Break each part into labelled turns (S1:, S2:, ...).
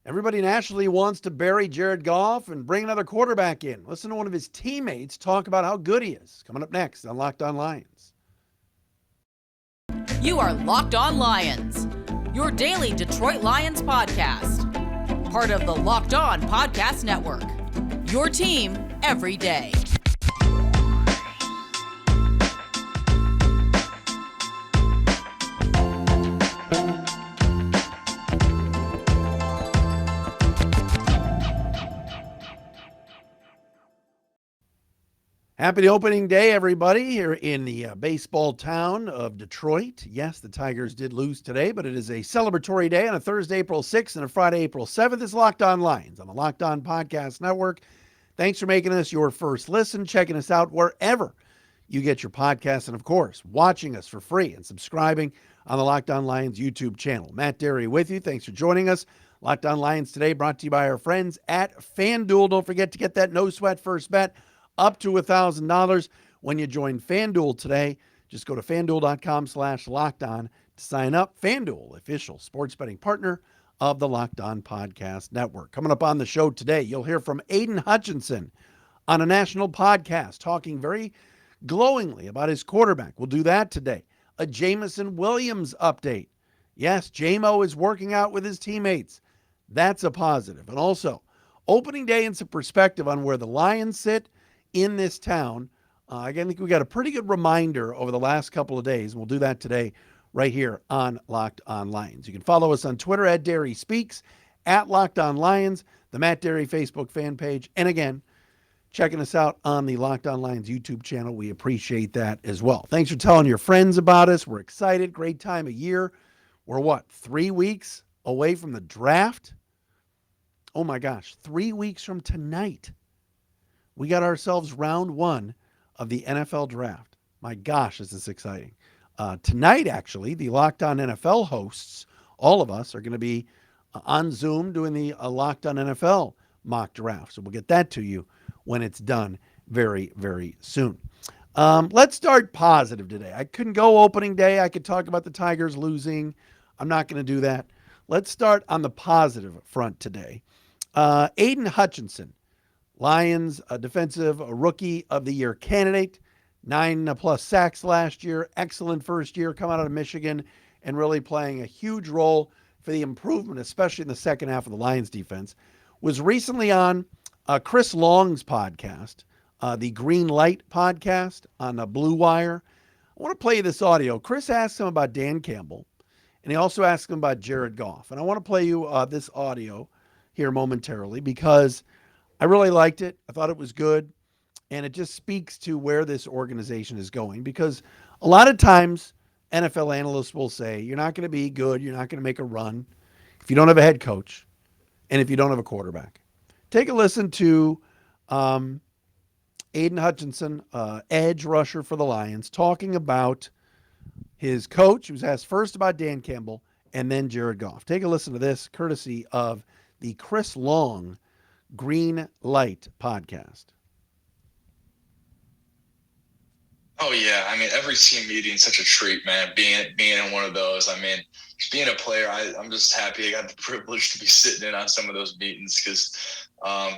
S1: Everybody nationally wants to bury Jared Goff and bring another quarterback in. Listen to one of his teammates talk about how good he is. Coming up next on Locked On Lions.
S2: You are Locked On Lions, your daily Detroit Lions podcast. Part of the Locked On Podcast Network, your team every day.
S1: Happy opening day, everybody, here in the baseball town of Detroit. Yes, the Tigers did lose today, but it is a celebratory day on a Thursday, April 6th, and a Friday, April 7th. It's Locked On Lions on the Locked On Podcast Network. Thanks for making us your first listen, checking us out wherever you get your podcasts, and, of course, watching us for free and subscribing on the Locked On Lions YouTube channel. Matt Dery with you. Thanks for joining us. Locked On Lions today brought to you by our friends at FanDuel. Don't forget to get that no-sweat first bet up to $1,000 when you join FanDuel today. Just go to FanDuel.com/LockedOn to sign up. FanDuel, official sports betting partner of the Locked On Podcast Network. Coming up on the show today, you'll hear from Aidan Hutchinson on a national podcast talking very glowingly about his quarterback. We'll do that today. A Jameson Williams update. Yes, Jamo is working out with his teammates. That's a positive. And also, opening day and some perspective on where the Lions sit in this town. I think we got a pretty good reminder over the last couple of days, and we'll do that today right here on Locked On Lions. You can follow us on Twitter at Dery Speaks, at Locked On Lions, the Matt Dery Facebook fan page, and again, checking us out on the Locked On Lions YouTube channel. We appreciate that as well. Thanks for telling your friends about us. We're excited. Great time of year. We're 3 weeks away from the draft? Oh my gosh, 3 weeks from tonight. We got ourselves round one of the NFL draft. My gosh, this is exciting. Tonight, actually, the Locked On NFL hosts, all of us, are going to be on Zoom doing the Locked On NFL mock draft. So we'll get that to you when it's done very, very soon. Let's start positive today. I couldn't go opening day. I could talk about the Tigers losing. I'm not going to do that. Let's start on the positive front today. Aidan Hutchinson, Lions defensive rookie of the year candidate, 9+ sacks last year, excellent first year coming out of Michigan, and really playing a huge role for the improvement, especially in the second half of the Lions defense, was recently on Chris Long's podcast, the Green Light podcast on Blue Wire. I want to play you this audio. Chris asked him about Dan Campbell, and he also asked him about Jared Goff. And I want to play you this audio here momentarily because I really liked it. I thought it was good. And it just speaks to where this organization is going, because a lot of times NFL analysts will say, you're not going to be good. You're not going to make a run if you don't have a head coach and if you don't have a quarterback. Take a listen to Aidan Hutchinson, edge rusher for the Lions, talking about his coach. He was asked first about Dan Campbell and then Jared Goff. Take a listen to this, courtesy of the Chris Long Green Light podcast.
S3: Oh yeah, I mean, every team meeting is such a treat, man. Being in one of those, I mean, just being a player, I'm just happy I got the privilege to be sitting in on some of those meetings, because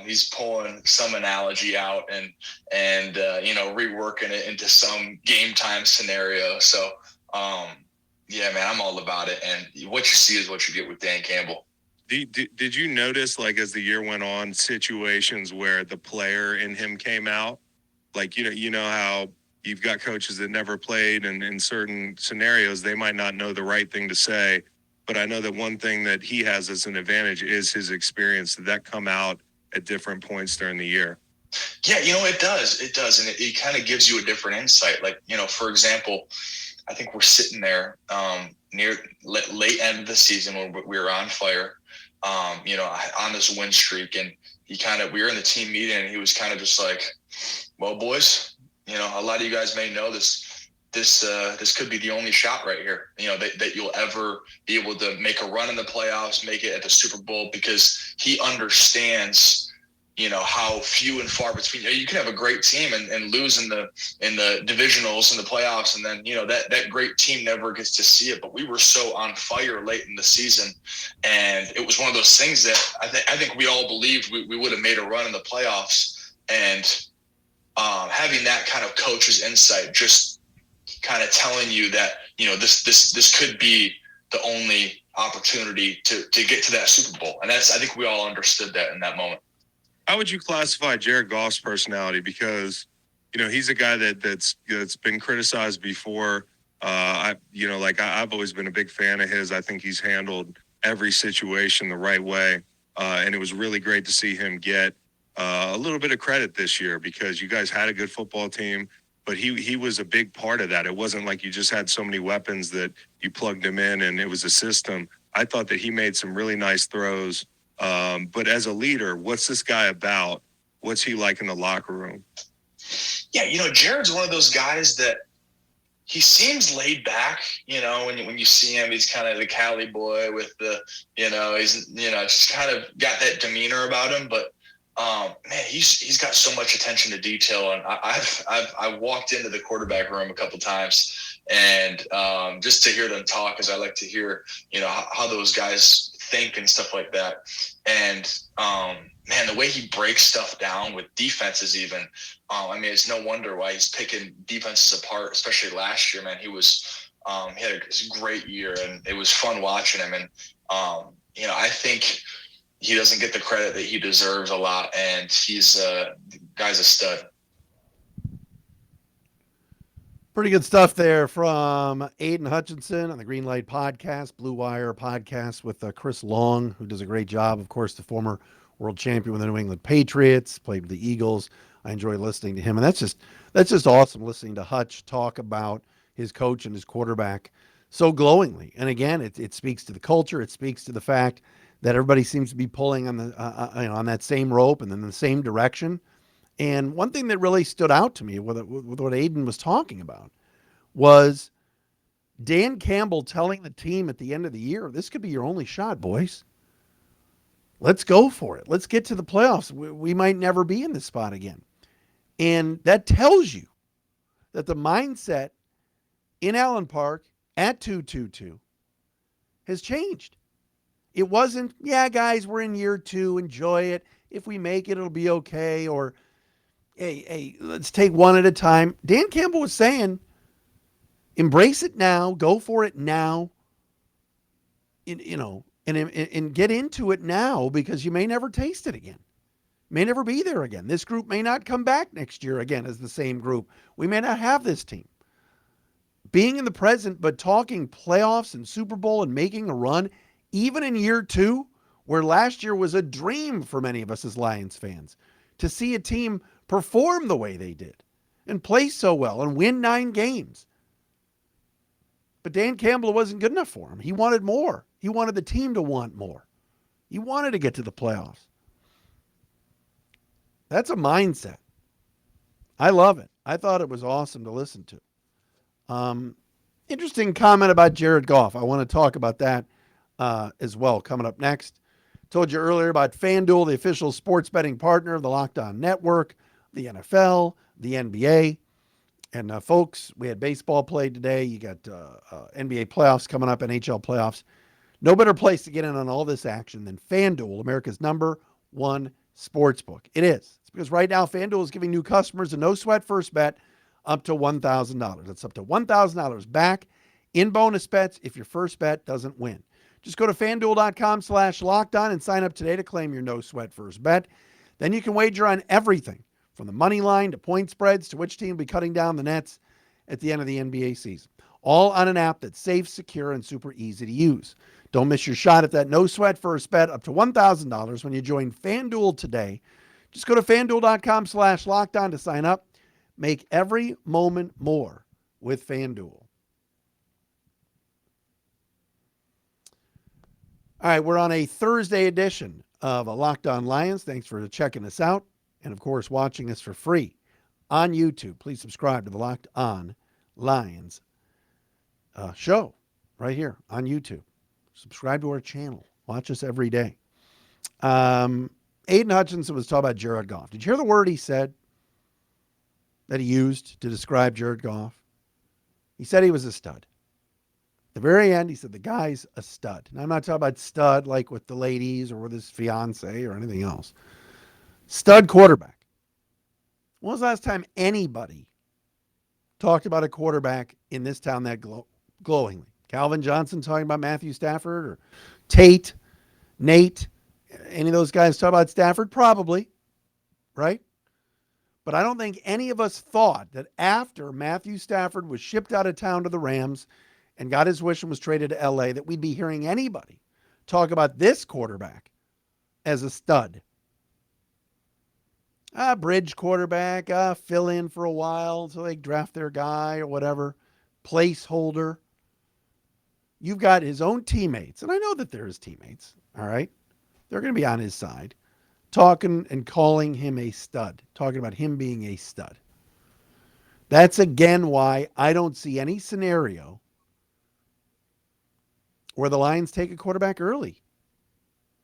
S3: he's pulling some analogy out and reworking it into some game time scenario. So yeah, man, I'm all about it. And what you see is what you get with Dan Campbell.
S4: Did you notice, like, as the year went on, situations where the player in him came out? Like, you know how you've got coaches that never played, and in certain scenarios, they might not know the right thing to say. But I know that one thing that he has as an advantage is his experience. Did that come out at different points during the year?
S3: Yeah, it does. It does. And it kind of gives you a different insight. Like, for example, I think we're sitting there near late end of the season when we were on fire, on this win streak. And we were in the team meeting, and he was kind of just like, well, boys, a lot of you guys may know this could be the only shot right here, that you'll ever be able to make a run in the playoffs, make it at the Super Bowl, because he understands how few and far between. You can have a great team and lose in the divisionals and the playoffs, and then that great team never gets to see it. But we were so on fire late in the season, and it was one of those things that I think we all believed we would have made a run in the playoffs. And having that kind of coach's insight, just kind of telling you that this could be the only opportunity to get to that Super Bowl, and I think we all understood that in that moment.
S4: How would you classify Jared Goff's personality? Because, he's a guy that's been criticized before. I've always been a big fan of his. I think he's handled every situation the right way. And it was really great to see him get a little bit of credit this year, because you guys had a good football team, but he was a big part of that. It wasn't like you just had so many weapons that you plugged him in and it was a system. I thought that he made some really nice throws. But as a leader, what's this guy about? What's he like in the locker room?
S3: Yeah, Jared's one of those guys that he seems laid back. When you see him, he's kind of the Cali boy with the, he's just kind of got that demeanor about him. But man, he's got so much attention to detail, and I've walked into the quarterback room a couple times, and just to hear them talk, because I like to hear how those guys think and stuff like that. And man, the way he breaks stuff down with defenses, even it's no wonder why he's picking defenses apart, especially last year. Man, he had a great year, and it was fun watching him. And I think he doesn't get the credit that he deserves a lot, and he's guy's a stud.
S1: Pretty good stuff there from Aidan Hutchinson on the Green Light Podcast, Blue Wire Podcast with Chris Long, who does a great job. Of course, the former world champion with the New England Patriots, played with the Eagles. I enjoy listening to him, and that's just awesome listening to Hutch talk about his coach and his quarterback so glowingly. And again, it speaks to the culture. It speaks to the fact that everybody seems to be pulling on the on that same rope and in the same direction. And one thing that really stood out to me with what Aidan was talking about was Dan Campbell telling the team at the end of the year, this could be your only shot, boys. Let's go for it. Let's get to the playoffs. We might never be in this spot again. And that tells you that the mindset in Allen Park at 2-2-2 has changed. It wasn't, yeah, guys, we're in year 2, enjoy it. If we make it, it'll be okay. Or, hey, let's take one at a time. Dan Campbell was saying, embrace it now, go for it now, and get into it now, because you may never taste it again. May never be there again. This group may not come back next year again as the same group. We may not have this team. Being in the present, but talking playoffs and Super Bowl and making a run, even in year 2, where last year was a dream for many of us as Lions fans, to see a team perform the way they did and play so well and win 9 games. But Dan Campbell wasn't good enough for him. He wanted more. He wanted the team to want more. He wanted to get to the playoffs. That's a mindset. I love it. I thought it was awesome to listen to. Interesting comment about Jared Goff. I want to talk about that as well coming up next. Told you earlier about FanDuel, the official sports betting partner of the Locked On Network, the NFL, the NBA. And folks, we had baseball played today. You got NBA playoffs coming up, NHL playoffs. No better place to get in on all this action than FanDuel, America's #1 sportsbook. It is. It's because right now FanDuel is giving new customers a no-sweat first bet up to $1,000. That's up to $1,000 back in bonus bets if your first bet doesn't win. Just go to FanDuel.com/lockedon and sign up today to claim your no-sweat first bet. Then you can wager on everything from the money line to point spreads to which team will be cutting down the nets at the end of the NBA season. All on an app that's safe, secure, and super easy to use. Don't miss your shot at that no-sweat first bet up to $1,000 when you join FanDuel today. Just go to FanDuel.com/lockedon to sign up. Make every moment more with FanDuel. All right, we're on a Thursday edition of Locked On Lions. Thanks for checking us out and, of course, watching us for free on YouTube. Please subscribe to the Locked On Lions show right here on YouTube. Subscribe to our channel. Watch us every day. Aidan Hutchinson was talking about Jared Goff. Did you hear the word he said that he used to describe Jared Goff? He said he was a stud. At the very end, he said the guy's a stud. And I'm not talking about stud like with the ladies or with his fiance or anything else. Stud quarterback. When was the last time anybody talked about a quarterback in this town that glowingly? Calvin Johnson talking about Matthew Stafford, or Tate, Nate, any of those guys talk about Stafford? Probably, right? But I don't think any of us thought that after Matthew Stafford was shipped out of town to the Rams and got his wish and was traded to LA, that we'd be hearing anybody talk about this quarterback as a stud. Bridge quarterback, fill in for a while until they draft their guy or whatever, placeholder. You've got his own teammates, and I know that they're his teammates, all right? They're going to be on his side, talking and calling him a stud, talking about him being a stud. That's again why I don't see any scenario where the Lions take a quarterback early.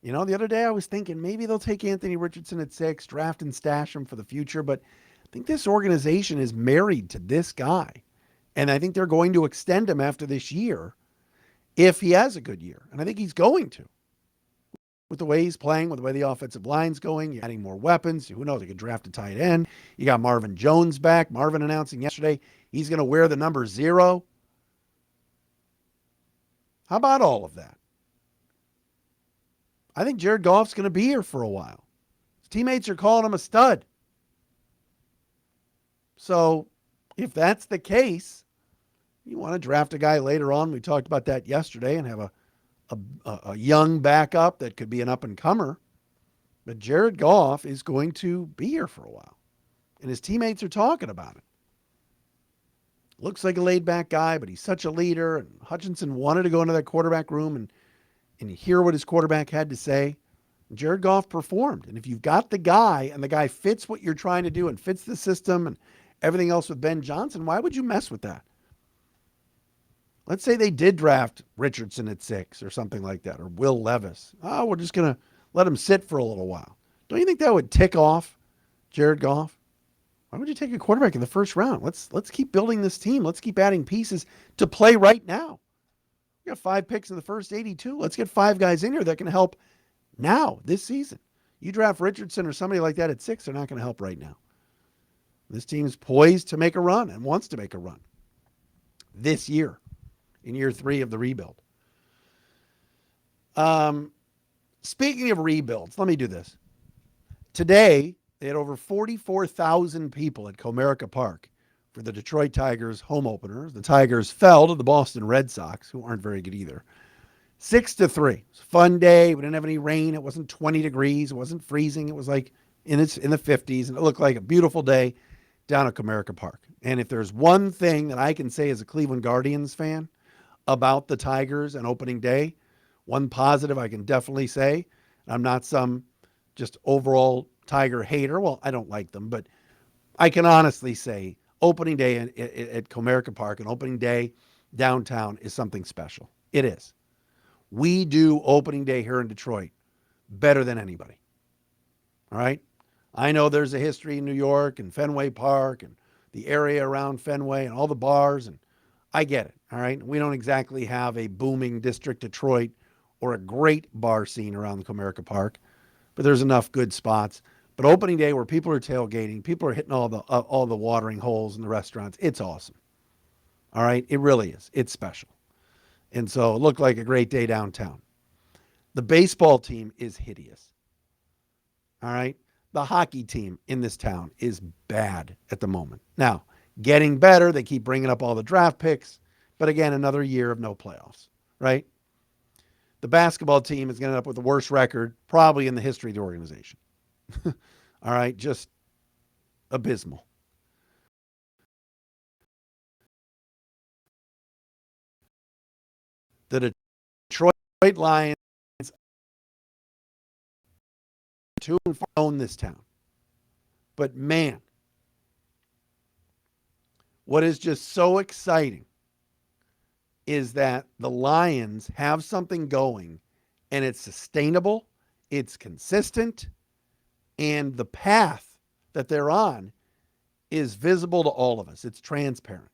S1: You know, the other day I was thinking maybe they'll take Anthony Richardson at 6, draft and stash him for the future, but I think this organization is married to this guy, and I think they're going to extend him after this year if he has a good year, and I think he's going to. With the way he's playing, with the way the offensive line's going, you're adding more weapons. Who knows? You could draft a tight end. You got Marvin Jones back. Marvin announcing yesterday he's going to wear the number 0. How about all of that? I think Jared Goff's going to be here for a while. His teammates are calling him a stud. So if that's the case, you want to draft a guy later on. We talked about that yesterday, and have a young backup that could be an up-and-comer. But Jared Goff is going to be here for a while, and his teammates are talking about it. Looks like a laid-back guy, but he's such a leader, and Hutchinson wanted to go into that quarterback room and hear what his quarterback had to say. Jared Goff performed, and if you've got the guy, and the guy fits what you're trying to do and fits the system and everything else with Ben Johnson, why would you mess with that? Let's say they did draft Richardson at 6 or something like that, or Will Levis. Oh, we're just going to let him sit for a little while. Don't you think that would tick off Jared Goff? Why would you take a quarterback in the first round? Let's keep building this team. Let's keep adding pieces to play right now. We got 5 picks in the first 82. Let's get 5 guys in here that can help now, this season. You draft Richardson or somebody like that at 6, they're not going to help right now. This team's poised to make a run and wants to make a run this year, in year 3 of the rebuild. Speaking of rebuilds, let me do this. Today, they had over 44,000 people at Comerica Park for the Detroit Tigers home opener. The Tigers fell to the Boston Red Sox, who aren't very good either, 6-3. It was a fun day. We didn't have any rain. It wasn't 20 degrees. It wasn't freezing. It was like in the 50s, and it looked like a beautiful day down at Comerica Park. And if there's one thing that I can say as a Cleveland Guardians fan about the Tigers and opening day, one positive I can definitely say, I'm not some just overall Tiger hater. Well, I don't like them, but I can honestly say opening day at Comerica Park and opening day downtown is something special. It is. We do opening day here in Detroit better than anybody. All right? I know there's a history in New York and Fenway Park and the area around Fenway and all the bars, and I get it. All right? We don't exactly have a booming District Detroit or a great bar scene around the Comerica Park, but there's enough good spots. But opening day where people are tailgating, people are hitting all the watering holes in the restaurants, it's awesome. All right? It really is. It's special. And so it looked like a great day downtown. The baseball team is hideous. All right? The hockey team in this town is bad at the moment. Now, getting better. They keep bringing up all the draft picks. But again, another year of no playoffs, right? The basketball team is going to end up with the worst record probably in the history of the organization. All right, just abysmal. The Detroit Lions 2-4 own this town. But man, what is just so exciting is that the Lions have something going, and it's sustainable, it's consistent, And the path that they're on is visible to all of us. It's transparent.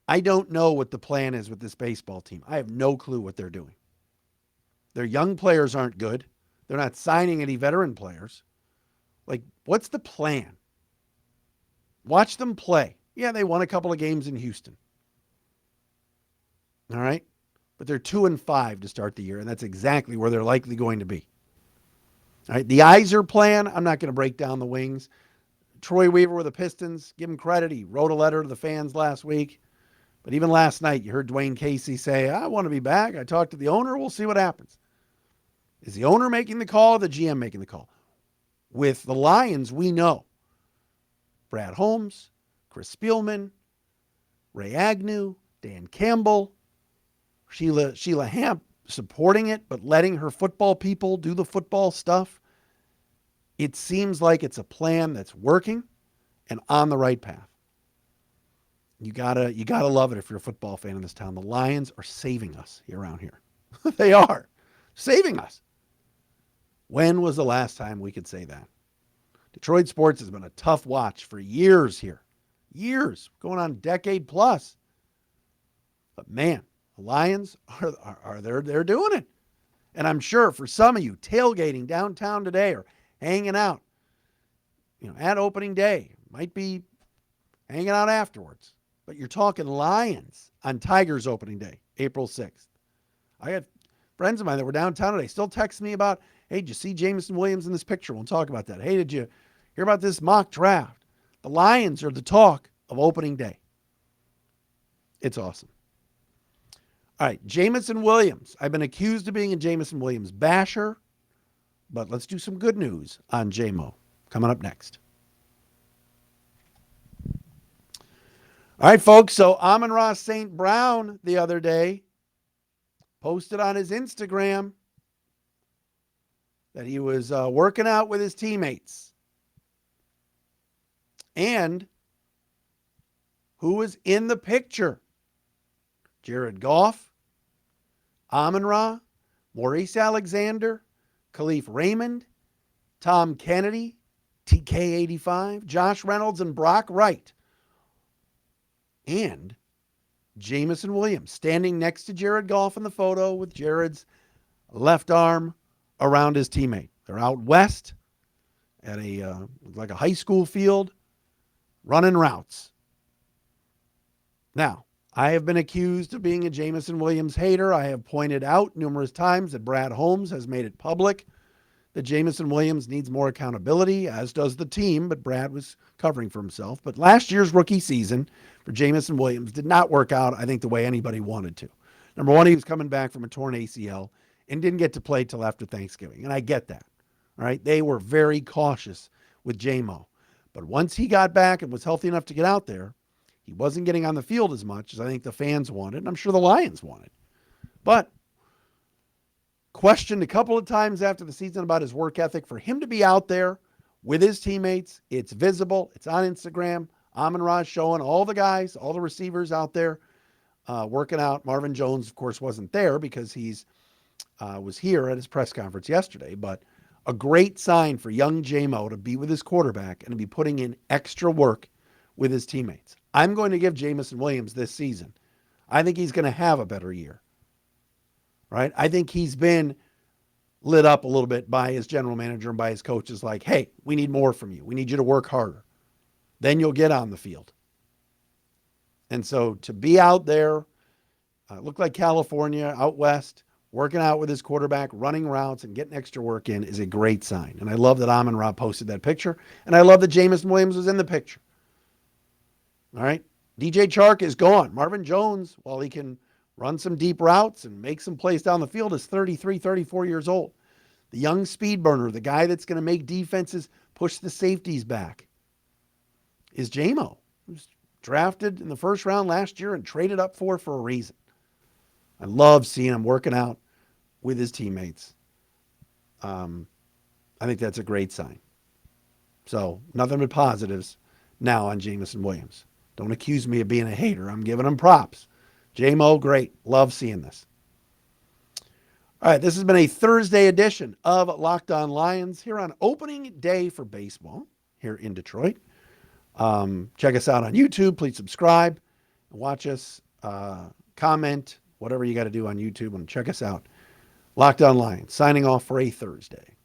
S1: I don't know what the plan is with this baseball team. I have no clue what they're doing. Their young players aren't good. They're not signing any veteran players. Like, what's the plan? Watch them play. Yeah, they won a couple of games in Houston. All right? But they're 2-5 to start the year, and that's exactly where they're likely going to be. All right, the Iser plan, I'm not going to break down the wings. Troy Weaver with the Pistons, give him credit. He wrote a letter to the fans last week. But even last night, you heard Dwayne Casey say, I want to be back. I talked to the owner. We'll see what happens. Is the owner making the call or the GM making the call? With the Lions, we know Brad Holmes, Chris Spielman, Ray Agnew, Dan Campbell, Sheila Hamp supporting it, but letting her football people do the football stuff. It seems like it's a plan that's working and on the right path. You gotta love it if you're a football fan in this town. The Lions are saving us here around here. They are saving us. When was the last time we could say that? Detroit sports has been a tough watch for years here. Years, going on a decade plus. But man, the Lions they're doing it. And I'm sure for some of you tailgating downtown today or hanging out, at opening day, might be hanging out afterwards. But you're talking Lions on Tigers opening day, April 6th. I had friends of mine that were downtown today still text me about, hey, did you see Jameson Williams in this picture? We'll talk about that. Hey, did you hear about this mock draft? The Lions are the talk of opening day. It's awesome. All right, Jameson Williams. I've been accused of being a Jameson Williams basher, but let's do some good news on Jamo coming up next. All right, folks, so Amon-Ra St. Brown the other day posted on his Instagram that he was working out with his teammates. And who was in the picture? Jared Goff, Amon-Ra, Maurice Alexander, Khalif Raymond, Tom Kennedy, TK85, Josh Reynolds, and Brock Wright. And Jameson Williams standing next to Jared Goff in the photo with Jared's left arm around his teammate. They're out west at a high school field running routes. Now, I have been accused of being a Jameson Williams hater. I have pointed out numerous times that Brad Holmes has made it public that Jameson Williams needs more accountability, as does the team, but Brad was covering for himself. But last year's rookie season for Jameson Williams did not work out, I think, the way anybody wanted to. Number one, he was coming back from a torn ACL and didn't get to play till after Thanksgiving, and I get that. All right, they were very cautious with Jamo. But once he got back and was healthy enough to get out there, he wasn't getting on the field as much as I think the fans wanted, and I'm sure the Lions wanted. But questioned a couple of times after the season about his work ethic. For him to be out there with his teammates, it's visible. It's on Instagram. Amon-Ra showing all the guys, all the receivers out there working out. Marvin Jones, of course, wasn't there because he's was here at his press conference yesterday. But a great sign for young Jamo to be with his quarterback and to be putting in extra work with his teammates. I'm going to give Jameson Williams this season. I think he's going to have a better year. Right? I think he's been lit up a little bit by his general manager and by his coaches like, hey, we need more from you. We need you to work harder. Then you'll get on the field. And so to be out there, look like California, out west, working out with his quarterback, running routes and getting extra work in is a great sign. And I love that Amon-Ra posted that picture. And I love that Jameson Williams was in the picture. All right? DJ Chark is gone. Marvin Jones, while he can run some deep routes and make some plays down the field, is 33, 34 years old. The young speed burner, the guy that's going to make defenses push the safeties back, is Jamo, who's drafted in the first round last year and traded up for a reason. I love seeing him working out with his teammates. I think that's a great sign. So nothing but positives now on Jameson Williams. Don't accuse me of being a hater. I'm giving him props. Jamo, great. Love seeing this. All right, this has been a Thursday edition of Locked On Lions here on opening day for baseball here in Detroit. Check us out on YouTube. Please subscribe and watch us. Comment, whatever you got to do on YouTube, and check us out. Locked On Lions signing off for a Thursday.